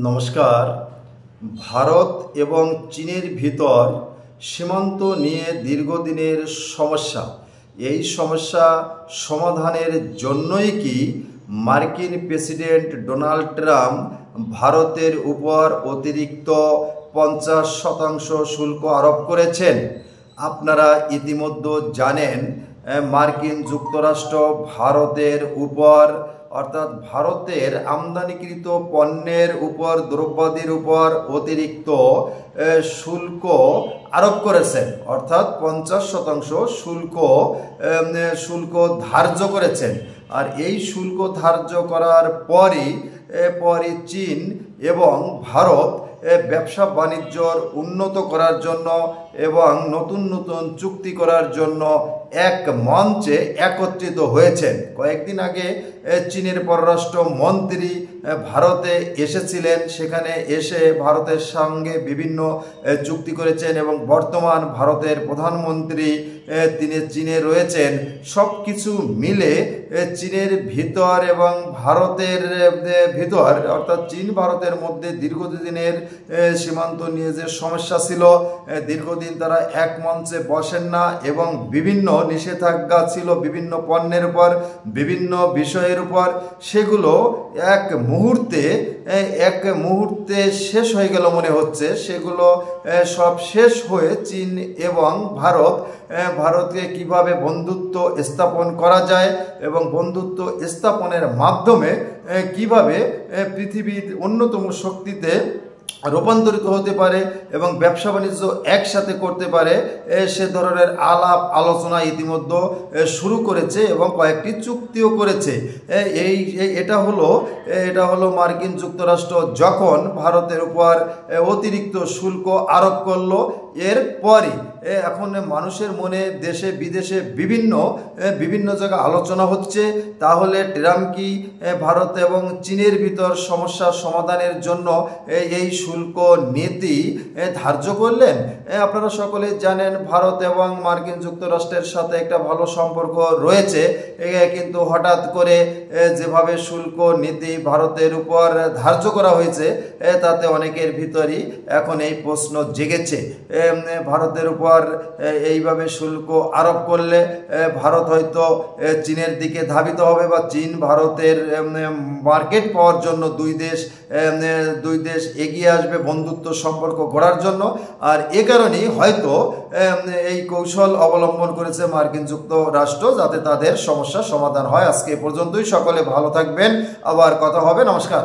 নমস্কার। ভারত এবং চীনের ভিতর সীমান্ত নিয়ে দীর্ঘদিনের সমস্যা। এই সমস্যা সমাধানের জন্যই কি মার্কিন প্রেসিডেন্ট ডোনাল্ড ট্রাম্প ভারতের উপর অতিরিক্ত 50% শুল্ক আরোপ করেছেন? আপনারা ইতিমধ্যে জানেন মার্কিন যুক্তরাষ্ট্র ভারতের উপর অর্থাৎ ভারতের আমদানিকৃত পণ্যের উপর দ্রব্যাদির উপর অতিরিক্ত শুল্ক আরোপ করেছেন, অর্থাৎ 50% শুল্ক ধার্য করেছেন। আর এই শুল্ক ধার্য করার পরই চীন এবং ভারত ব্যবসা বাণিজ্যর উন্নত করার জন্য এবং নতুন নতুন চুক্তি করার জন্য এক মঞ্চে একত্রিত হয়েছেন। কয়েকদিন আগে চীনের পররাষ্ট্র মন্ত্রী ভারতে এসেছিলেন, সেখানে এসে ভারতের সঙ্গে বিভিন্ন চুক্তি করেছেন এবং বর্তমান ভারতের প্রধানমন্ত্রী তিনি চীনে রয়েছেন। সব কিছু মিলে চীনের ভিতর এবং ভারতের ভিতর অর্থাৎ চীন ভারতের মধ্যে দীর্ঘদিনের সীমান্ত নিয়ে যে সমস্যা ছিল, দীর্ঘদিন তারা এক মঞ্চে বসেন না এবং বিভিন্ন নিষেধাজ্ঞা ছিল বিভিন্ন পণ্যের উপর, বিভিন্ন বিষয়ের উপর। সেগুলো এক মুহূর্তে শেষ হয়ে গেল মনে হচ্ছে। সেগুলো সব শেষ হয়ে চীন এবং ভারতকে কিভাবে বন্ধুত্ব স্থাপন করা যায় এবং বন্ধুত্ব স্থাপনের মাধ্যমে কিভাবে পৃথিবীর অন্যতম শক্তিতে রূপান্তরিত হতে পারে এবং ব্যবসা বাণিজ্য একসাথে করতে পারে, সে ধরনের আলাপ আলোচনা ইতিমধ্যে শুরু করেছে এবং কয়েকটি চুক্তিও করেছে। এটা হলো মার্কিন যুক্তরাষ্ট্র যখন ভারতের উপর অতিরিক্ত শুল্ক আরোপ করলো। এরপরই এখন মানুষের মনে দেশে বিদেশে বিভিন্ন জায়গায় আলোচনা হচ্ছে, তাহলে ট্রাম্প কি ভারত এবং চীনের ভিতর সমস্যার সমাধানের জন্য এই শুল্ক নীতি ধার্য করলেন? আপনারা সকলে জানেন ভারত এবং মার্কিন যুক্তরাষ্ট্রের সাথে একটা ভালো সম্পর্ক রয়েছে, কিন্তু হঠাৎ করে যেভাবে শুল্ক নীতি ভারতের উপর ধার্য করা হয়েছে তাতে অনেকের ভিতরই এখন এই প্রশ্ন জেগেছে। ভারতের উপর এইভাবে শুল্ক আরোপ করলে ভারত হয়তো চীনের দিকে ধাবিত হবে বা চীন ভারতের মার্কেট পাওয়ার জন্য দুই দেশ এগিয়ে আসবে বন্ধুত্ব সম্পর্ক গড়ার জন্য। আর এ কারণেই হয়তো এই কৌশল অবলম্বন করেছে মার্কিন যুক্তরাষ্ট্র, যাতে তাদের সমস্যার সমাধান হয়। আজকে এ পর্যন্তই। সকলে ভালো থাকবেন, আবার কথা হবে। নমস্কার।